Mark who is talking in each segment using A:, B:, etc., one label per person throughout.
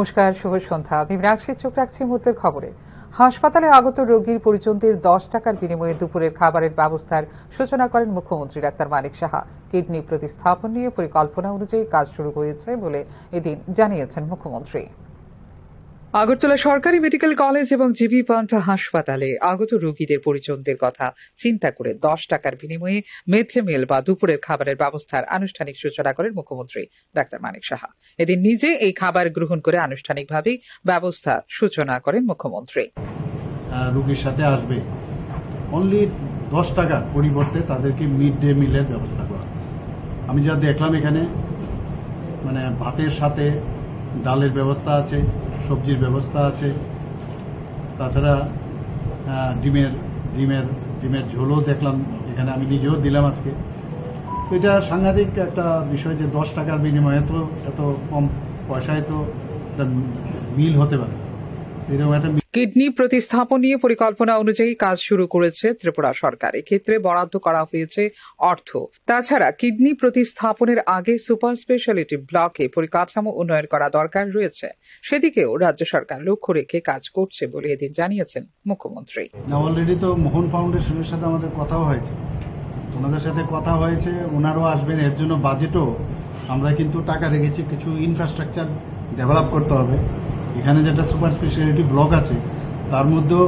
A: নমস্কার, শুভ সন্ধ্যা। আমি মীনাক্ষী, চোখ রাখছি মুহূর্তের খবরে। হাসপাতালে আগত রোগীর পরিজনদের 10 টাকার বিনিময়ে দুপুরের খাবারের ব্যবস্থার সূচনা করেন মুখ্যমন্ত্রী ডাক্তার মানিক সাহা। কিডনি প্রতিস্থাপন নিয়ে পরিকল্পনা অনুযায়ী কাজ শুরু হয়েছে বলে এদিন জানিয়েছেন মুখ্যমন্ত্রী। আগরতলা সরকারি মেডিকেল কলেজ এবং জিবি পান্থা হাসপাতালে আগত রোগীদের পরিজনদের কথা চিন্তা করে 10 টাকার বিনিময়ে মিড ডে মিল বা দুপুরের খাবারের ব্যবস্থার আনুষ্ঠানিক সূচনা করেন মুখ্যমন্ত্রী ডাক্তার মানিক সাহা। এদিন নিজে এই খাবার গ্রহণ করে আনুষ্ঠানিকভাবেই ব্যবস্থা সূচনা করেন মুখ্যমন্ত্রী।
B: রোগীর সাথে আসবে অনলি 10 টাকার পরিবর্তে তাদেরকে মিড ডে মিলের ব্যবস্থা করা। আমি যা দেখলাম এখানে মানে ভাতের সাথে ডালের ব্যবস্থা আছে, সবজির ব্যবস্থা আছে, তাছাড়া ডিমের ঝোলও দেখলাম এখানে, আমি নিজেও দিলাম আজকে। তো এটা সাংঘাতিক একটা বিষয় যে 10 টাকার বিনিময়ে তো এত কম পয়সায় তো একটা মিল হতে পারে। এরকম একটা
A: কিডনি প্রতিস্থাপন নিয়ে পরিকল্পনা অনুযায়ী কাজ শুরু করেছে ত্রিপুরা সরকার। এক্ষেত্রে বরাদ্দ করা হয়েছে অর্থ। তাছাড়া কিডনি প্রতিস্থাপনের আগে সুপার স্পেশালিটি ব্লকে পরিকাঠামো উন্নয়ন করা দরকার রয়েছে, সেদিকেও রাজ্য সরকার লক্ষ্য রেখে কাজ করছে বলে এদিন জানিয়েছেন মুখ্যমন্ত্রী।
B: অলরেডি তো মোহন ফাউন্ডেশনের সাথে আমাদের কথাও হয়েছে, ওনাদের সাথে কথা হয়েছে, ওনারাও আসবেন। এর জন্য বাজেটও আমরা কিন্তু টাকা রেখেছি, কিছু ইনফ্রাস্ট্রাকচার ডেভেলপ করতে হবে। এখানে যেটা সুপার স্পেশালিটি ব্লক আছে তার মধ্যেও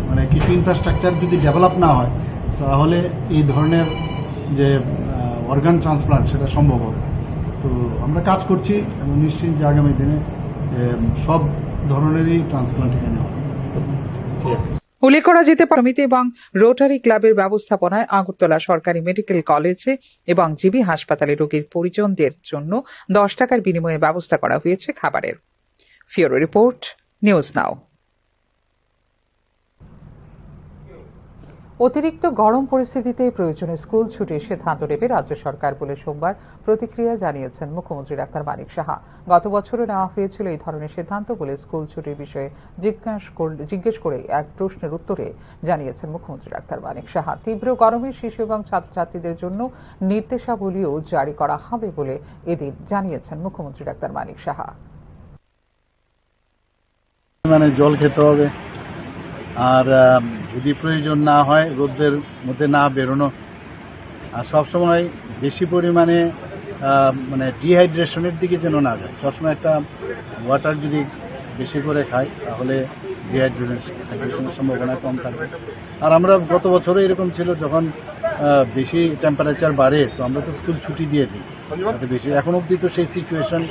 B: মানে কিছু ইনফ্রাস্ট্রাকচার যদি ডেভেলপ না হয় তাহলে এই ধরনের যে অর্গান ট্রান্সপ্লান্ট সেটা সম্ভব হবে। তো আমরা কাজ করছি এবং নিশ্চিত যে আগামী দিনে সব ধরনেরই ট্রান্সপ্লান্ট এখানে হবে।
A: উল্লেখ করা যেতে পারে সমিতি এবং রোটারি ক্লাবের ব্যবস্থাপনায় আগরতলা সরকারি মেডিকেল কলেজে এবং জিবি হাসপাতালে রোগীর পরিজনদের জন্য 10 টাকার বিনিময়ে ব্যবস্থা করা হয়েছে খাবারের। ফিওরো রিপোর্ট, নিউজ নাও। অতিরিক্ত গরম পরিস্থিতিতে প্রয়োজনে স্কুল ছুটির সিদ্ধান্ত নেবে রাজ্য সরকার বলে সোমবার প্রতিক্রিয়া জানিয়েছেন মুখ্যমন্ত্রী ডাক্তার মানিক সাহা। গত বছরও নেওয়া হয়েছিল এই ধরনের সিদ্ধান্ত বলে স্কুল ছুটির বিষয়ে জিজ্ঞেস করে এক প্রশ্নের উত্তরে জানিয়েছেন মুখ্যমন্ত্রী ডাক্তার মানিক সাহা। তীব্র গরমে শিশু এবং ছাত্রছাত্রীদের জন্য নির্দেশাবলীও জারি করা হবে বলে এদিন জানিয়েছেন মুখ্যমন্ত্রী ডাক্তার মানিক সাহা।
B: জল খেতে হবে, আর যদি প্রয়োজন না হয় রোদের মধ্যে না বেরোনো, আর সবসময় বেশি পরিমাণে ডিহাইড্রেশনের দিকে যেন না যায়। সবসময় একটা ওয়াটার যদি বেশি করে খাই তাহলে ডিহাইড্রেশনের সম্ভাবনা কম থাকবে। আর আমরা গত বছরও এরকম ছিল, যখন বেশি টেম্পারেচার বাড়ে তো আমরা তো স্কুল ছুটি দিয়ে দিই বেশি। এখন অবধি তো সেই সিচুয়েশন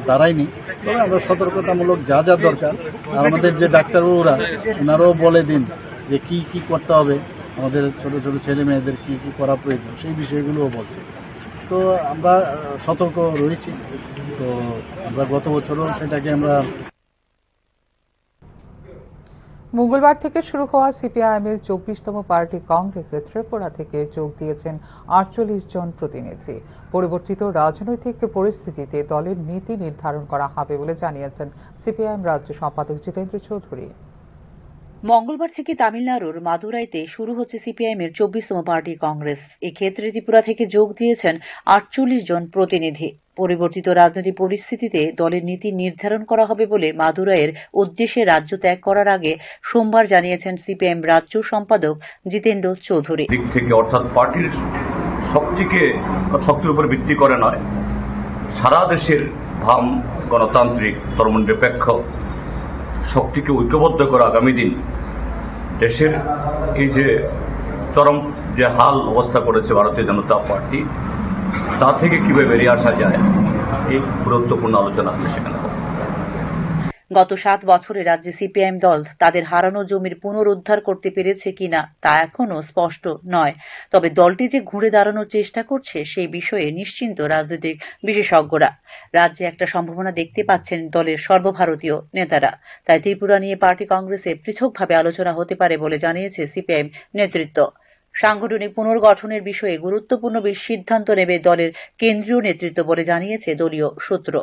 B: দাঁড়ায়নি, তবে আমরা সতর্কতামূলক যা যা দরকার, আর আমাদের যে ডাক্তারবাবুরা ওনারাও বলে দিন যে কি কি করতে হবে, আমাদের ছোট ছোট ছেলে মেয়েদের কি কি করা প্রয়োজন সেই বিষয়গুলোও বলছে। তো আমরা সতর্ক রয়েছি। তো আমরা গত বছরও সেটাকে আমরা
A: মঙ্গলবার থেকে শুরু হওয়া সিপিআইএমের 24তম পার্টি কংগ্রেসে ত্রিপুরা থেকে যোগ দিয়েছেন 48 জন প্রতিনিধি। পরিবর্তিত রাজনৈতিক পরিস্থিতিতে দলের নীতি নির্ধারণ করা হবে বলে জানিয়েছেন সিপিআইএম রাজ্য সম্পাদক জিতেন্দ্র চৌধুরী।
C: মঙ্গলবার থেকে তামিলনাড়ুর মাদুরাইতে শুরু হচ্ছে সিপিআইএমের 24তম পার্টি কংগ্রেস। এক্ষেত্রে ত্রিপুরা থেকে যোগ দিয়েছেন 48 জন প্রতিনিধি। পরিবর্তিত রাজনৈতিক পরিস্থিতিতে দলের নীতি নির্ধারণ করা হবে বলে মাদুরাইয়ের উদ্দেশ্যে রাজ্য ত্যাগ করার আগে সোমবার জানিয়েছেন সিপিআইএম রাজ্য সম্পাদক জিতেন্দ্র চৌধুরী।
D: দিক থেকে অর্থাৎ পার্টির শক্তিকে শক্তির উপর ভিত্তি করে নয়, সারা দেশের ভাম গণতান্ত্রিক ধর্মনিরপেক্ষ শক্তিকে ঐক্যবদ্ধ করে আগামী দিন দেশের এই যে চরম যে হাল অবস্থা করেছে ভারতীয় জনতা পার্টি, তা থেকে কিভাবে বেরিয়ে আসা যায় এই গুরুত্বপূর্ণ আলোচনা হবে সেখানে।
C: গত 7 বছরে রাজ্যে সিপিআইএম দল তাদের হারানো জমির পুনরুদ্ধার করতে পেরেছে কিনা তা এখনো স্পষ্ট নয়। তবে দলটি যে ঘুরে দাঁড়ানোর চেষ্টা করছে সেই বিষয়ে নিশ্চিন্ত রাজনৈতিক বিশেষজ্ঞরা। রাজ্যে একটা সম্ভাবনা দেখতে পাচ্ছেন দলের সর্বভারতীয় নেতারা। তাই ত্রিপুরা নিয়ে পার্টি কংগ্রেসে পৃথকভাবে আলোচনা হতে পারে বলে জানিয়েছে সিপিআইএম নেতৃত্ব। সাংগঠনিক পুনর্গঠনের বিষয়ে গুরুত্বপূর্ণ সিদ্ধান্ত নেবে দলের কেন্দ্রীয় নেতৃত্ব বলে জানিয়েছে দলীয় সূত্র।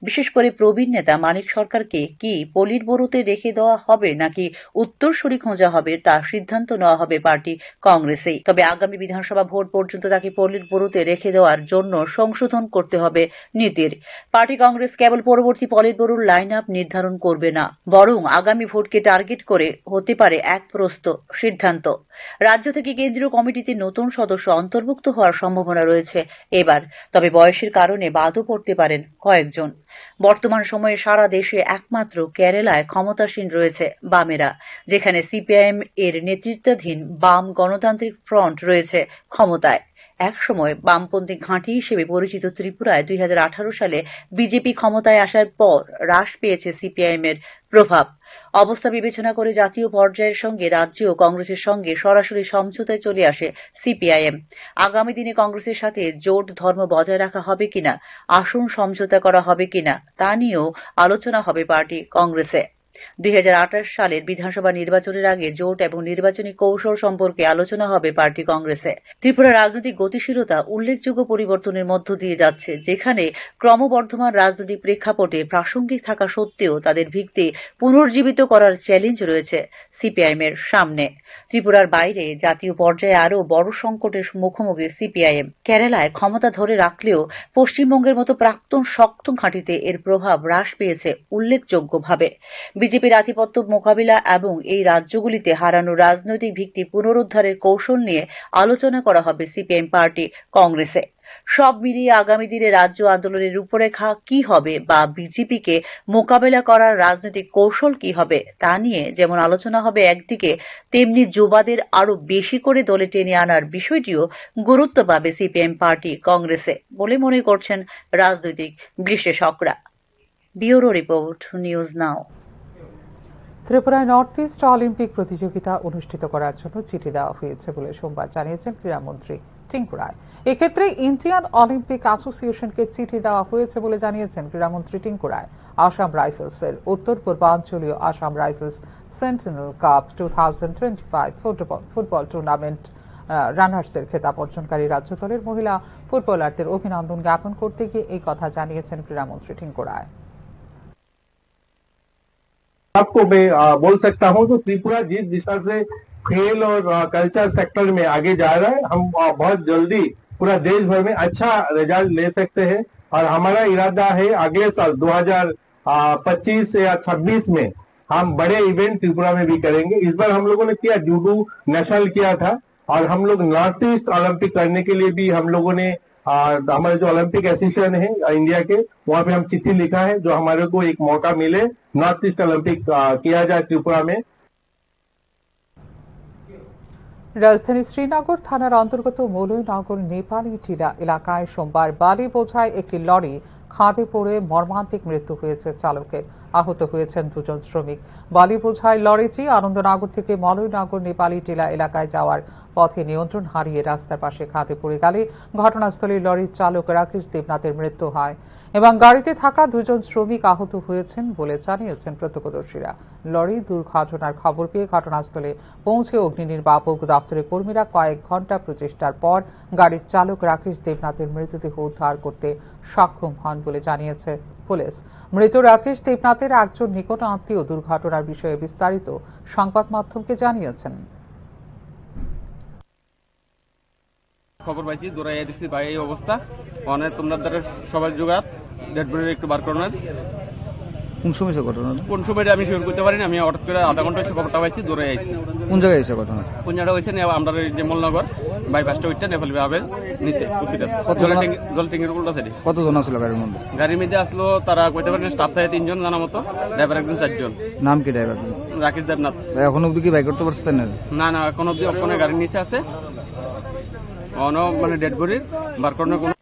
C: বিশেষ করে প্রবীণ নেতা মানিক সরকারকে কি পলিট ব্যুরোতে রেখে দেওয়া হবে নাকি উত্তরসূরি খোঁজা হবে তা সিদ্ধান্ত নেওয়া হবে পার্টি কংগ্রেসেই। তবে আগামী বিধানসভা ভোট পর্যন্ত তাকে পলিট ব্যুরোতে রেখে দেওয়ার জন্য সংশোধন করতে হবে নীতির। পার্টি কংগ্রেস কেবল পরবর্তী পলিট ব্যুরোর লাইন আপ নির্ধারণ করবে না, বরং আগামী ভোটকে টার্গেট করে হতে পারে এক প্রস্ত সিদ্ধান্ত। রাজ্য থেকে কেন্দ্রীয় কমিটিতে নতুন সদস্য অন্তর্ভুক্ত হওয়ার সম্ভাবনা রয়েছে এবার, তবে বয়সের কারণে বাদও পড়তে পারেন কয়েকজন। বর্তমান সময়ে সারা দেশে একমাত্র কেরালায় ক্ষমতাসীন রয়েছে বামেরা, যেখানে সিপিআইএম এর নেতৃত্বাধীন বাম গণতান্ত্রিক ফ্রন্ট রয়েছে ক্ষমতায়। একসময় বামপন্থী ঘাঁটি হিসেবে পরিচিত ত্রিপুরায় 2018 সালে বিজেপি ক্ষমতায় আসার পর হ্রাস পেয়েছে সিপিআইএম এর প্রভাব। অবস্থা বিবেচনা করে জাতীয় পর্যায়ের সঙ্গে রাজ্যেও কংগ্রেসের সঙ্গে সরাসরি সমঝোতায় চলে আসে সিপিআইএম। আগামী দিনে কংগ্রেসের সাথে জোট ধর্ম বজায় রাখা হবে কিনা, আসন সমঝোতা করা হবে কিনা তা নিয়েও আলোচনা হবে পার্টি কংগ্রেসে। 2028 সালের বিধানসভা নির্বাচনের আগে জোট এবং নির্বাচনী কৌশল সম্পর্কে আলোচনা হবে পার্টি কংগ্রেসে। ত্রিপুরা রাজনৈতিক গতিশীলতা উল্লেখযোগ্য পরিবর্তনের মধ্য দিয়ে যাচ্ছে, যেখানে ক্রমবর্ধমান রাজনৈতিক প্রেক্ষাপটে প্রাসঙ্গিক থাকা সত্ত্বেও তাদের ভিত্তি পুনর্জীবিত করার চ্যালেঞ্জ রয়েছে সিপিআইএম এর সামনে। ত্রিপুরার বাইরে জাতীয় পর্যায়ে আরও বড় সংকটের মুখোমুখি সিপিআইএম। কেরালায় ক্ষমতা ধরে রাখলেও পশ্চিমবঙ্গের মতো প্রাক্তন শক্ত ঘাঁটিতে এর প্রভাব হ্রাস পেয়েছে উল্লেখযোগ্যভাবে। বিজেপির আধিপত্য মোকাবিলা এবং এই রাজ্যগুলিতে হারানো রাজনৈতিক ভিত্তি পুনরুদ্ধারের কৌশল নিয়ে আলোচনা করা হবে সিপিএম পার্টি কংগ্রেসে। সব মিলিয়ে আগামী দিনে রাজ্য আন্দোলনের রূপরেখা কি হবে বা বিজেপিকে মোকাবেলা করার রাজনৈতিক কৌশল কি হবে তা নিয়ে যেমন আলোচনা হবে একদিকে, তেমনি যুবাদের আরো বেশি করে দলে টেনে আনার বিষয়টিও গুরুত্ব পাবে সিপিএম পার্টি কংগ্রেসে বলে মনে করছেন রাজনৈতিক বিশ্লেষকরা। Bureau report, news now.
A: ত্রিপুরায় নর্থ ইস্ট অলিম্পিক প্রতিযোগিতা অনুষ্ঠিত করার জন্য চিঠি দেওয়া হয়েছে বলে সোমবার জানিয়েছেন ক্রীড়ামন্ত্রী টিঙ্কু রায়। এক্ষেত্রে ইন্ডিয়ান অলিম্পিক অ্যাসোসিয়েশনকে চিঠি দেওয়া হয়েছে বলে জানিয়েছেন ক্রীড়ামন্ত্রী টিঙ্কু রায়। আসাম রাইফেলসের উত্তর পূর্বাঞ্চলীয় Assam rifles sentinel cup 2025 football tournament রানার্সের খেতাব অর্জনকারী রাজ্য দলের মহিলা ফুটবলারদের অভিনন্দন জ্ঞাপন করতে গিয়ে এই কথা জানিয়েছেন ক্রীড়ামন্ত্রী টিঙ্কু রায়।
E: आपको मैं बोल सकता हूं तो त्रिपुरा जिस दिशा से खेल और कल्चर सेक्टर में आगे जा रहा है, हम बहुत जल्दी पूरा देश भर में अच्छा रिजल्ट ले सकते हैं। और हमारा इरादा है अगले साल 2025 या 26 में हम बड़े इवेंट त्रिपुरा में भी करेंगे। इस बार हम लोगों ने किया जूडो नेशनल किया था, और हम लोग नॉर्थ ईस्ट ओलंपिक करने के लिए भी हम लोगों ने हमारे जो ओलंपिक एसोसिएशन है इंडिया के, वहां पे हम चिट्ठी लिखा है जो हमारे को एक मौका मिले नॉर्थ ईस्ट ओलंपिक किया जाए त्रिपुरा में।
A: রাজধানী শ্রীনগর থানার অন্তর্গত মৌলভীনগর নেপালি টিলা এলাকায় সোমবার বালি বোঝাই একটি লরি খাদে পড়ে মর্মান্তিক মৃত্যু হয়েছে চালকের। আহত হয়েছেন দুজন শ্রমিক। বালি বোঝাই লরিটি আনন্দনগর থেকে মৌলভীনগর নেপালি টিলা এলাকায় যাওয়ার পথে নিয়ন্ত্রণ হারিয়ে রাস্তার পাশে খাদে পড়ে গেলে ঘটনাস্থলে লরির চালক রাকেশ দেবনাথের মৃত্যু হয় এবং গাড়িতে থাকা দুজন শ্রমিক আহত হয়েছেন বলে জানিয়েছেন প্রত্যক্ষদর্শীরা। লরি দুর্ঘটনার খবর পেয়ে ঘটনাস্থলে পৌঁছে অগ্নি নির্বাপক দপ্তরের কর্মীরা কয়েক ঘণ্টা প্রচেষ্টার পর গাড়ির চালক রাকেশ দেবনাথের মৃতদেহ উদ্ধার করতে সক্ষম হন বলে জানিয়েছে পুলিশ। মৃত রাকেশ দেবনাথের একজন নিকট আত্মীয় দুর্ঘটনার বিষয়ে বিস্তারিত সংবাদ মাধ্যমকে জানিয়েছেন।
F: খবর পাইছি, দৌড়াইয়া দেখছি ভাই এই অবস্থা, অনেক তোমরা দ্বারা সবাই জোগাড় ডেড বডি একটু বার করানোর।
G: কোন সময় ঘটনা?
F: কোন সময়টা আমি শিওর করতে পারিনি, আমি হঠাৎ করে আধা ঘন্টা এসে খবরটা পাইছি, দৌড়ে আইছি।
G: কোন জায়গায় এসে ঘটনা?
F: কোন জায়গা হয়েছে আমরা জেমলনগর বাইপাসটা ওইটা নেপাল বিভাগের নিচে কুচিটা জল ট্যাঙ্কির উল্টা সাইডে।
G: কতজন আসলো গাড়ির মধ্যে?
F: গাড়ির মধ্যে আসলো তারা কইতে পারেন স্টাফ থাকে 3 জন জানা মতো, ড্রাইভার একজন 4 জন।
G: নাম কি ড্রাইভার?
F: রাকেশ দেবনাথ।
G: এখন অব্দি কি বাইক করতে পারছেন না?
F: না এখন অব্দি ওখানে গাড়ির নিচে আছে, মানে ডেড বডির বার করানোর কোনো।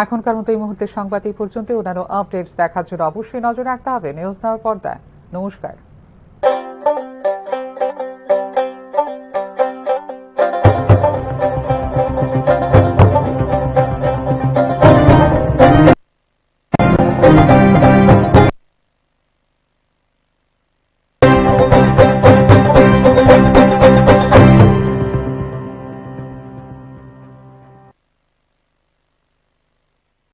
A: এখনকার মতো এই মুহূর্তে সংবাদ এই পর্যন্ত। অন্যান্য আপডেটস দেখার জন্য অবশ্যই নজর রাখতে হবে নিউজ নাওর পর্দায়। নমস্কার।